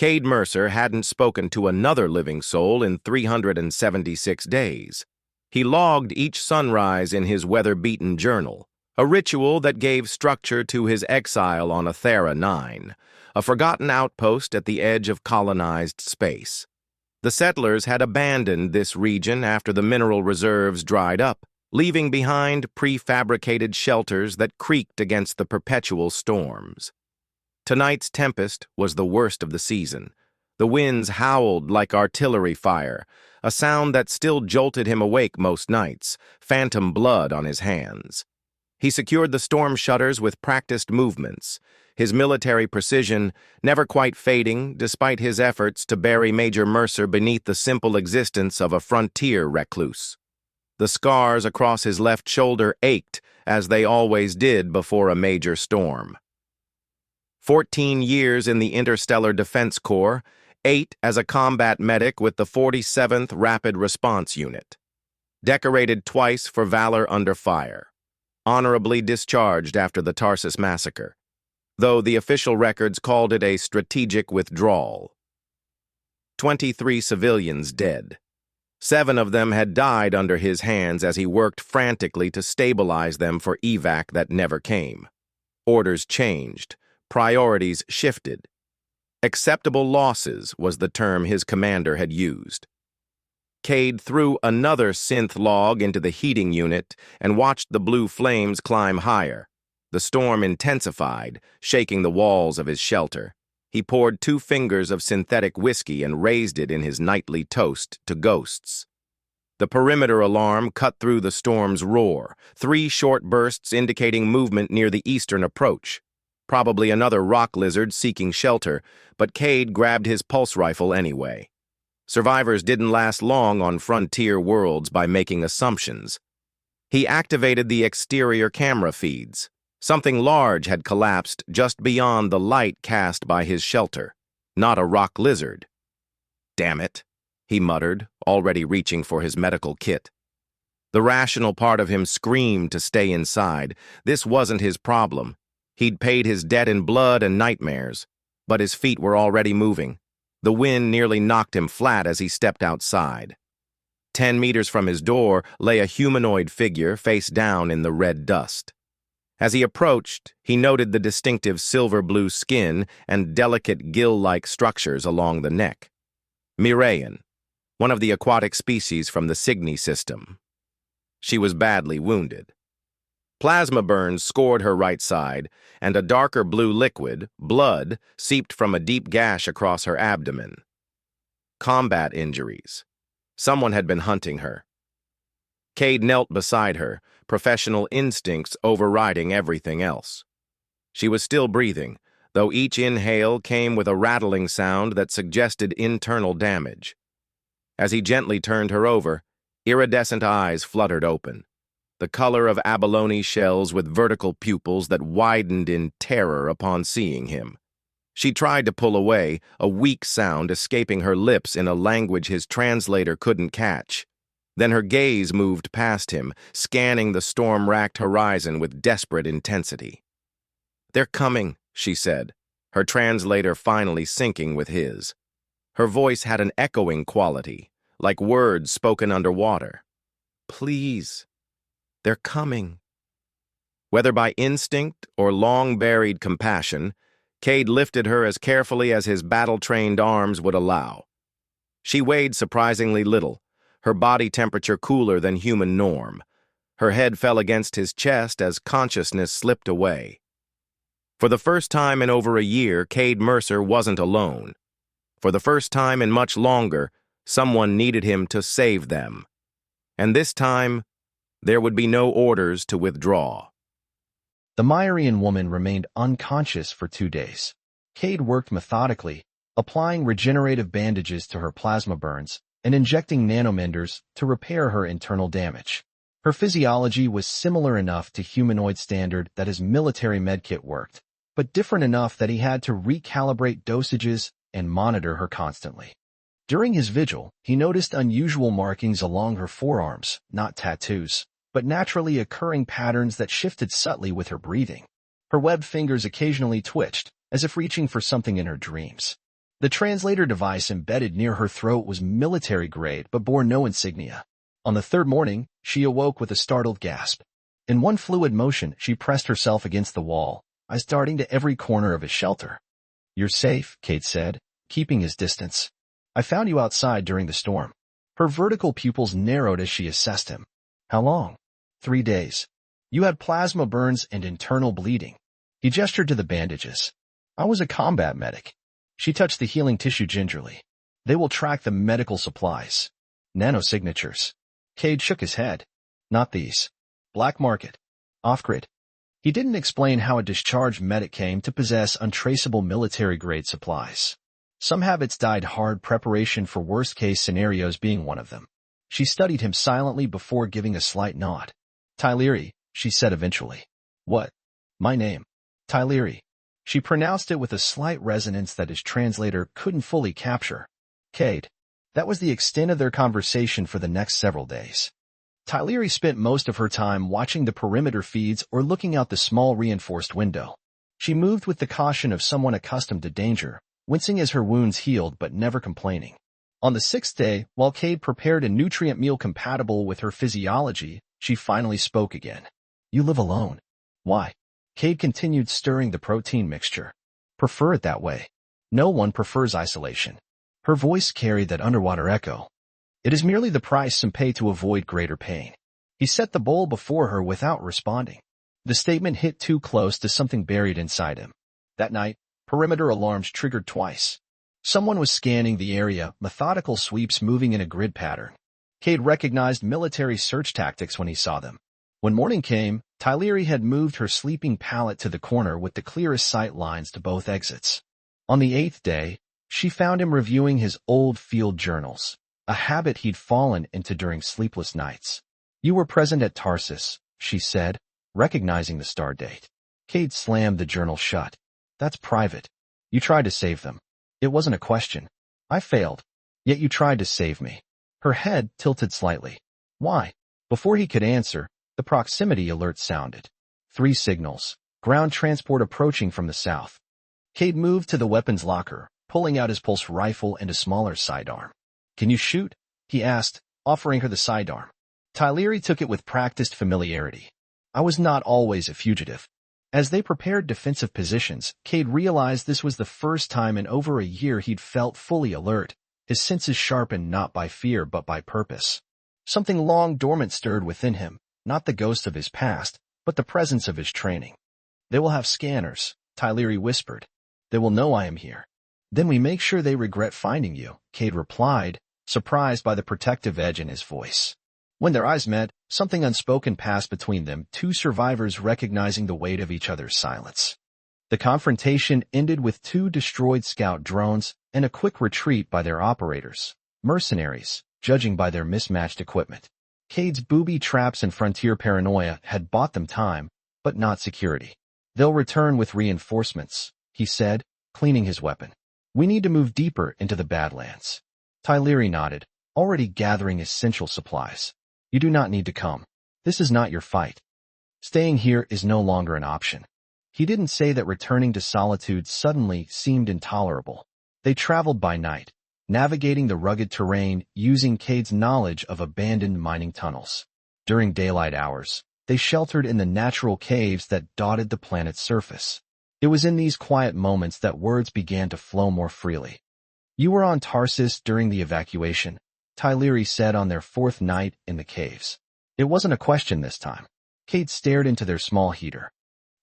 Cade Mercer hadn't spoken to another living soul in 376 days. He logged each sunrise in his weather-beaten journal, a ritual that gave structure to his exile on Atherra 9, a forgotten outpost at the edge of colonized space. The settlers had abandoned this region after the mineral reserves dried up, leaving behind prefabricated shelters that creaked against the perpetual storms. Tonight's tempest was the worst of the season. The winds howled like artillery fire, a sound that still jolted him awake most nights, phantom blood on his hands. He secured the storm shutters with practiced movements, his military precision never quite fading despite his efforts to bury Major Mercer beneath the simple existence of a frontier recluse. The scars across his left shoulder ached, as they always did before a major storm. 14 years in the Interstellar Defense Corps, 8 as a combat medic with the 47th Rapid Response Unit. Decorated twice for valor under fire. Honorably discharged after the Tarsus massacre, though the official records called it a strategic withdrawal. 23 civilians dead. 7 of them had died under his hands as he worked frantically to stabilize them for evac that never came. Orders changed. Priorities shifted. Acceptable losses was the term his commander had used. Cade threw another synth log into the heating unit and watched the blue flames climb higher. The storm intensified, shaking the walls of his shelter. He poured 2 fingers of synthetic whiskey and raised it in his nightly toast to ghosts. The perimeter alarm cut through the storm's roar, 3 short bursts indicating movement near the eastern approach. Probably another rock lizard seeking shelter, but Cade grabbed his pulse rifle anyway. Survivors didn't last long on frontier worlds by making assumptions. He activated the exterior camera feeds. Something large had collapsed just beyond the light cast by his shelter, not a rock lizard. "Damn it," he muttered, already reaching for his medical kit. The rational part of him screamed to stay inside. This wasn't his problem. He'd paid his debt in blood and nightmares, but his feet were already moving. The wind nearly knocked him flat as he stepped outside. 10 meters from his door lay a humanoid figure face down in the red dust. As he approached, he noted the distinctive silver-blue skin and delicate gill-like structures along the neck. Miraean, one of the aquatic species from the Cygni system. She was badly wounded. Plasma burns scored her right side, and a darker blue liquid, blood, seeped from a deep gash across her abdomen. Combat injuries. Someone had been hunting her. Cade knelt beside her, professional instincts overriding everything else. She was still breathing, though each inhale came with a rattling sound that suggested internal damage. As he gently turned her over, iridescent eyes fluttered open, the color of abalone shells with vertical pupils that widened in terror upon seeing him. She tried to pull away, a weak sound escaping her lips in a language his translator couldn't catch. Then her gaze moved past him, scanning the storm-racked horizon with desperate intensity. "They're coming," she said, her translator finally syncing with his. Her voice had an echoing quality, like words spoken underwater. "Please. They're coming." Whether by instinct or long-buried compassion, Cade lifted her as carefully as his battle-trained arms would allow. She weighed surprisingly little, her body temperature cooler than human norm. Her head fell against his chest as consciousness slipped away. For the first time in over a year, Cade Mercer wasn't alone. For the first time in much longer, someone needed him to save them. And this time, there would be no orders to withdraw. The Myrian woman remained unconscious for 2 days. Cade worked methodically, applying regenerative bandages to her plasma burns and injecting nanomenders to repair her internal damage. Her physiology was similar enough to humanoid standard that his military medkit worked, but different enough that he had to recalibrate dosages and monitor her constantly. During his vigil, he noticed unusual markings along her forearms, not tattoos, but naturally occurring patterns that shifted subtly with her breathing. Her webbed fingers occasionally twitched, as if reaching for something in her dreams. The translator device embedded near her throat was military-grade but bore no insignia. On the third morning, she awoke with a startled gasp. In one fluid motion, she pressed herself against the wall, eyes darting to every corner of his shelter. "You're safe," Kate said, keeping his distance. "I found you outside during the storm." Her vertical pupils narrowed as she assessed him. "How long?" 3 days. "You had plasma burns and internal bleeding." He gestured to the bandages. "I was a combat medic." She touched the healing tissue gingerly. "They will track the medical supplies." "Nanosignatures." Cade shook his head. "Not these. Black market. Off-grid." He didn't explain how a discharged medic came to possess untraceable military-grade supplies. Some habits died hard, preparation for worst-case scenarios being one of them. She studied him silently before giving a slight nod. "Tyleri," she said eventually. "What?" "My name." "Tyleri." She pronounced it with a slight resonance that his translator couldn't fully capture. "Cade." That was the extent of their conversation for the next several days. Tyleri spent most of her time watching the perimeter feeds or looking out the small reinforced window. She moved with the caution of someone accustomed to danger, wincing as her wounds healed but never complaining. On the 6th day, while Cade prepared a nutrient meal compatible with her physiology, she finally spoke again. "You live alone." "Why?" Cade continued stirring the protein mixture. "Prefer it that way." "No one prefers isolation." Her voice carried that underwater echo. "It is merely the price some pay to avoid greater pain." He set the bowl before her without responding. The statement hit too close to something buried inside him. That night, perimeter alarms triggered twice. Someone was scanning the area, methodical sweeps moving in a grid pattern. Cade recognized military search tactics when he saw them. When morning came, Tyleri had moved her sleeping pallet to the corner with the clearest sight lines to both exits. On the 8th day, she found him reviewing his old field journals, a habit he'd fallen into during sleepless nights. "You were present at Tarsus," she said, recognizing the star date. Cade slammed the journal shut. "That's private. You tried to save them." "It wasn't a question. I failed. Yet you tried to save me." Her head tilted slightly. "Why?" Before he could answer, the proximity alert sounded. 3 signals. Ground transport approaching from the south. Cade moved to the weapons locker, pulling out his pulse rifle and a smaller sidearm. "Can you shoot?" he asked, offering her the sidearm. Tyleri took it with practiced familiarity. "I was not always a fugitive." As they prepared defensive positions, Cade realized this was the first time in over a year he'd felt fully alert, his senses sharpened not by fear but by purpose. Something long dormant stirred within him, not the ghost of his past, but the presence of his training. "They will have scanners," Tyleri whispered. "They will know I am here." "Then we make sure they regret finding you," Cade replied, surprised by the protective edge in his voice. When their eyes met, something unspoken passed between them, 2 survivors recognizing the weight of each other's silence. The confrontation ended with 2 destroyed scout drones and a quick retreat by their operators, mercenaries, judging by their mismatched equipment. Cade's booby traps and frontier paranoia had bought them time, but not security. "They'll return with reinforcements," he said, cleaning his weapon. "We need to move deeper into the Badlands." Tyleri nodded, already gathering essential supplies. "You do not need to come. This is not your fight. Staying here is no longer an option." He didn't say that returning to solitude suddenly seemed intolerable. They traveled by night, navigating the rugged terrain using Cade's knowledge of abandoned mining tunnels. During daylight hours, they sheltered in the natural caves that dotted the planet's surface. It was in these quiet moments that words began to flow more freely. "You were on Tarsus during the evacuation," Tyleri said on their 4th night in the caves. It wasn't a question this time. Cade stared into their small heater.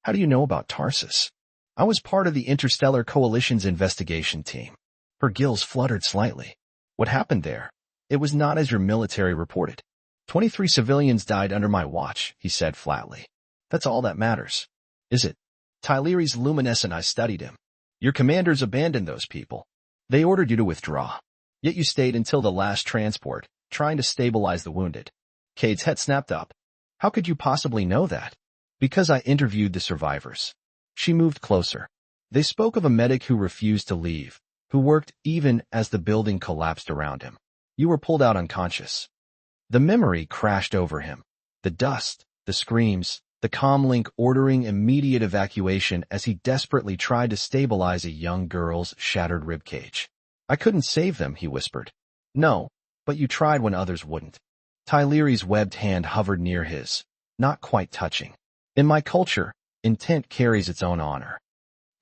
"How do you know about Tarsus?" "I was part of the Interstellar Coalition's investigation team." Her gills fluttered slightly. "What happened there?" "It was not as your military reported. 23 civilians died under my watch," he said flatly. "That's all that matters." "Is it?" Tyleri's luminescent eyes studied him. "Your commanders abandoned those people. They ordered you to withdraw. Yet you stayed until the last transport, trying to stabilize the wounded." Cade's head snapped up. "How could you possibly know that?" "Because I interviewed the survivors." She moved closer. They spoke of a medic who refused to leave, who worked even as the building collapsed around him. "You were pulled out unconscious." The memory crashed over him. The dust, the screams, the comlink ordering immediate evacuation as he desperately tried to stabilize a young girl's shattered ribcage. "I couldn't save them," he whispered. "No, but you tried when others wouldn't." Tyleri's webbed hand hovered near his, not quite touching. "In my culture, intent carries its own honor."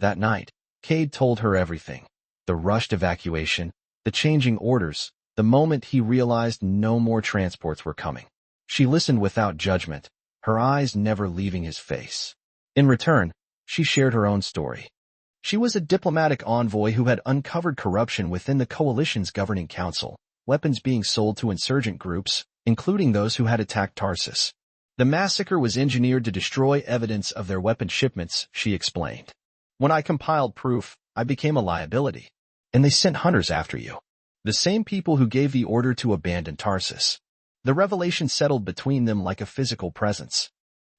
That night, Cade told her everything. The rushed evacuation, the changing orders, the moment he realized no more transports were coming. She listened without judgment, her eyes never leaving his face. In return, she shared her own story. She was a diplomatic envoy who had uncovered corruption within the coalition's governing council, weapons being sold to insurgent groups, including those who had attacked Tarsus. The massacre was engineered to destroy evidence of their weapon shipments, she explained. "When I compiled proof, I became a liability. And they sent hunters after you. The same people who gave the order to abandon Tarsus." The revelation settled between them like a physical presence.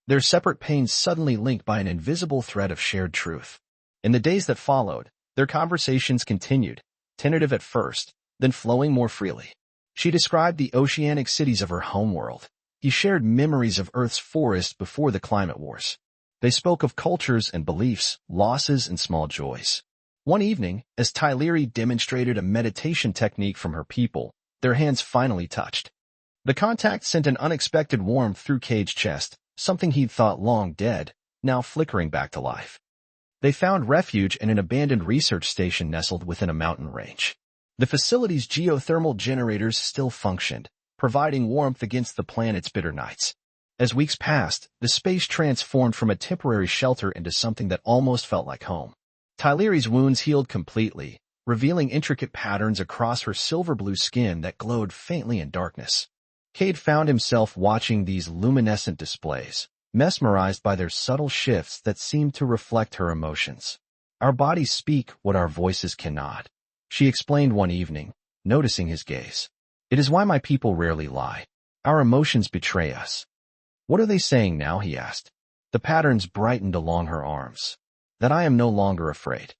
Their separate pains suddenly linked by an invisible thread of shared truth. In the days that followed, their conversations continued, tentative at first, then flowing more freely. She described the oceanic cities of her homeworld. He shared memories of Earth's forests before the climate wars. They spoke of cultures and beliefs, losses and small joys. One evening, as Tyleri demonstrated a meditation technique from her people, their hands finally touched. The contact sent an unexpected warmth through Cade's chest, something he'd thought long dead, now flickering back to life. They found refuge in an abandoned research station nestled within a mountain range. The facility's geothermal generators still functioned, providing warmth against the planet's bitter nights. As weeks passed, the space transformed from a temporary shelter into something that almost felt like home. Tyleri's wounds healed completely, revealing intricate patterns across her silver-blue skin that glowed faintly in darkness. Cade found himself watching these luminescent displays, mesmerized by their subtle shifts that seemed to reflect her emotions. "Our bodies speak what our voices cannot," she explained one evening, noticing his gaze. "It is why my people rarely lie. Our emotions betray us." "What are they saying now?" he asked. The patterns brightened along her arms. "That I am no longer afraid."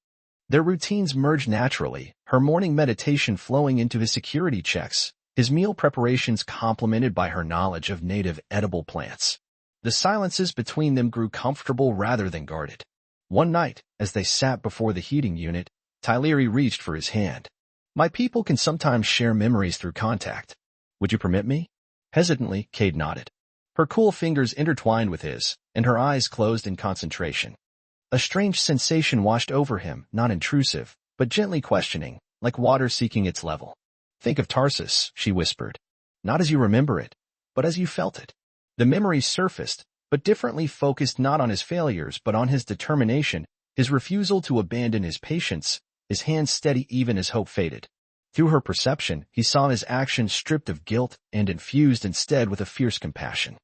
Their routines merged naturally, her morning meditation flowing into his security checks, his meal preparations complemented by her knowledge of native edible plants. The silences between them grew comfortable rather than guarded. One night, as they sat before the heating unit, Tyleri reached for his hand. "My people can sometimes share memories through contact. Would you permit me?" Hesitantly, Cade nodded. Her cool fingers intertwined with his, and her eyes closed in concentration. A strange sensation washed over him, not intrusive, but gently questioning, like water seeking its level. "Think of Tarsus," she whispered. "Not as you remember it, but as you felt it." The memories surfaced, but differently focused not on his failures but on his determination, his refusal to abandon his patience, his hands steady even as hope faded. Through her perception, he saw his actions stripped of guilt and infused instead with a fierce compassion.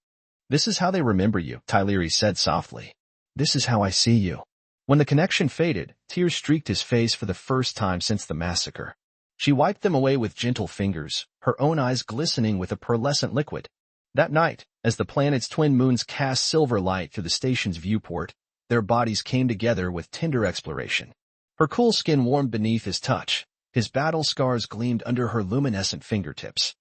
"This is how they remember you," Tyleri said softly. "This is how I see you." When the connection faded, tears streaked his face for the first time since the massacre. She wiped them away with gentle fingers, her own eyes glistening with a pearlescent liquid. That night, as the planet's twin moons cast silver light through the station's viewport, their bodies came together with tender exploration. Her cool skin warmed beneath his touch, his battle scars gleamed under her luminescent fingertips.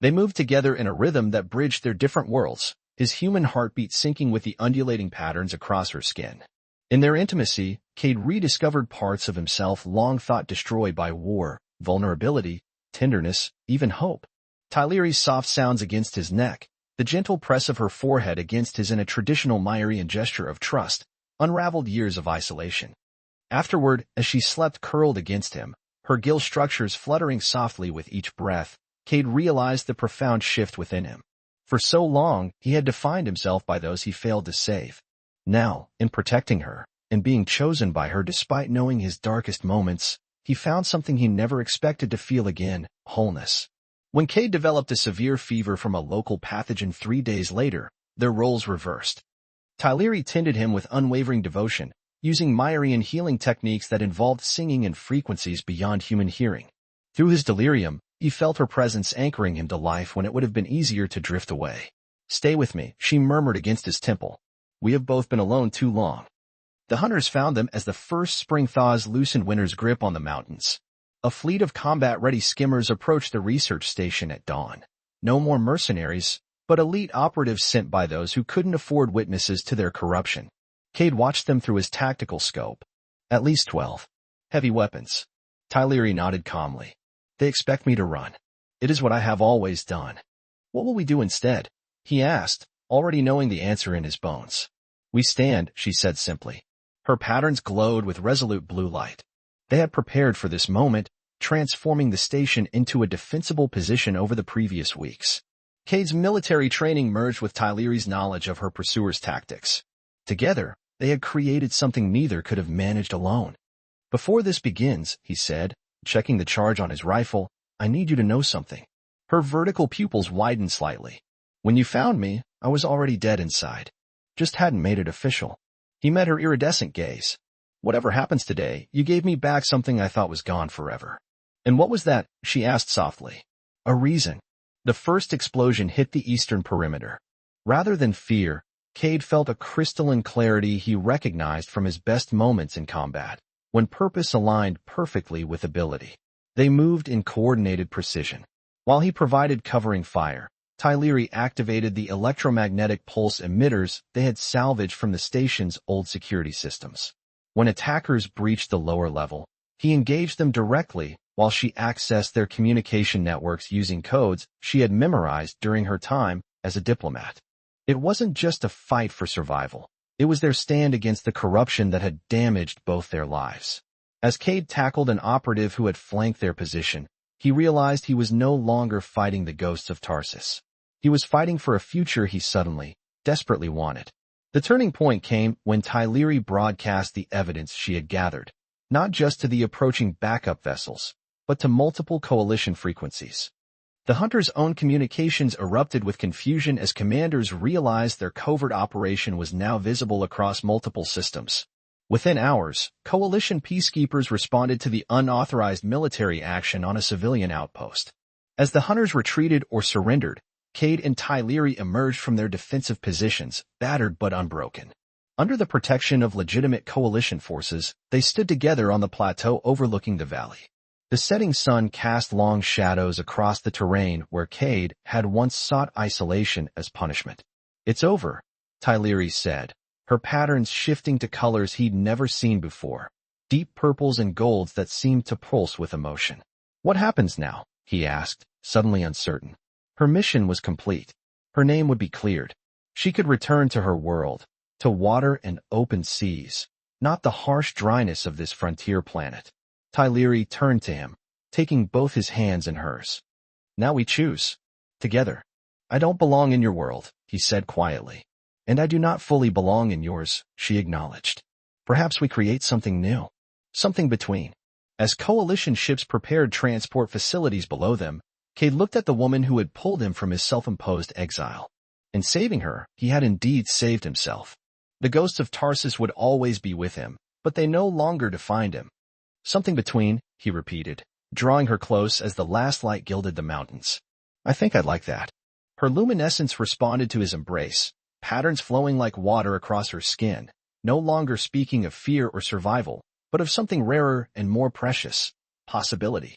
They moved together in a rhythm that bridged their different worlds, his human heartbeat syncing with the undulating patterns across her skin. In their intimacy, Cade rediscovered parts of himself long thought destroyed by war, vulnerability, tenderness, even hope. Tyleri's soft sounds against his neck, the gentle press of her forehead against his in a traditional Myrian gesture of trust, unraveled years of isolation. Afterward, as she slept curled against him, her gill structures fluttering softly with each breath, Cade realized the profound shift within him. For so long, he had defined himself by those he failed to save. Now, in protecting her, and being chosen by her despite knowing his darkest moments, he found something he never expected to feel again, wholeness. When Cade developed a severe fever from a local pathogen 3 days later, their roles reversed. Tyleri tended him with unwavering devotion, using Myrian healing techniques that involved singing in frequencies beyond human hearing. Through his delirium, he felt her presence anchoring him to life when it would have been easier to drift away. "Stay with me," she murmured against his temple. "We have both been alone too long." The hunters found them as the first spring thaws loosened winter's grip on the mountains. A fleet of combat-ready skimmers approached the research station at dawn. No more mercenaries, but elite operatives sent by those who couldn't afford witnesses to their corruption. Cade watched them through his tactical scope. At least 12. Heavy weapons. Tyleri nodded calmly. They expect me to run. It is what I have always done. What will we do instead? He asked, already knowing the answer in his bones. We stand, she said simply. Her patterns glowed with resolute blue light. They had prepared for this moment, transforming the station into a defensible position over the previous weeks. Cade's military training merged with Tyleri's knowledge of her pursuer's tactics. Together, they had created something neither could have managed alone. Before this begins, he said, checking the charge on his rifle, I need you to know something. Her vertical pupils widened slightly. When you found me, I was already dead inside. Just hadn't made it official. He met her iridescent gaze. Whatever happens today, you gave me back something I thought was gone forever. And what was that? She asked softly. A reason. The first explosion hit the eastern perimeter. Rather than fear, Cade felt a crystalline clarity he recognized from his best moments in combat, when purpose aligned perfectly with ability. They moved in coordinated precision. While he provided covering fire, Tyleri activated the electromagnetic pulse emitters they had salvaged from the station's old security systems. When attackers breached the lower level, he engaged them directly while she accessed their communication networks using codes she had memorized during her time as a diplomat. It wasn't just a fight for survival. It was their stand against the corruption that had damaged both their lives. As Cade tackled an operative who had flanked their position, he realized he was no longer fighting the ghosts of Tarsus. He was fighting for a future he suddenly, desperately wanted. The turning point came when Tyleri broadcast the evidence she had gathered, not just to the approaching backup vessels, but to multiple coalition frequencies. The Hunter's own communications erupted with confusion as commanders realized their covert operation was now visible across multiple systems. Within hours, coalition peacekeepers responded to the unauthorized military action on a civilian outpost. As the Hunters retreated or surrendered, Cade and Tyleri emerged from their defensive positions, battered but unbroken. Under the protection of legitimate coalition forces, they stood together on the plateau overlooking the valley. The setting sun cast long shadows across the terrain where Cade had once sought isolation as punishment. It's over, Tyleri said, her patterns shifting to colors he'd never seen before, deep purples and golds that seemed to pulse with emotion. What happens now? He asked, suddenly uncertain. Her mission was complete. Her name would be cleared. She could return to her world, to water and open seas, not the harsh dryness of this frontier planet. Tyleri turned to him, taking both his hands in hers. Now we choose. Together. I don't belong in your world, he said quietly. And I do not fully belong in yours, she acknowledged. Perhaps we create something new. Something between. As coalition ships prepared transport facilities below them, Cade looked at the woman who had pulled him from his self-imposed exile. In saving her, he had indeed saved himself. The ghosts of Tarsus would always be with him, but they no longer defined him. Something between, he repeated, drawing her close as the last light gilded the mountains. I think I'd like that. Her luminescence responded to his embrace, patterns flowing like water across her skin, no longer speaking of fear or survival, but of something rarer and more precious, possibility.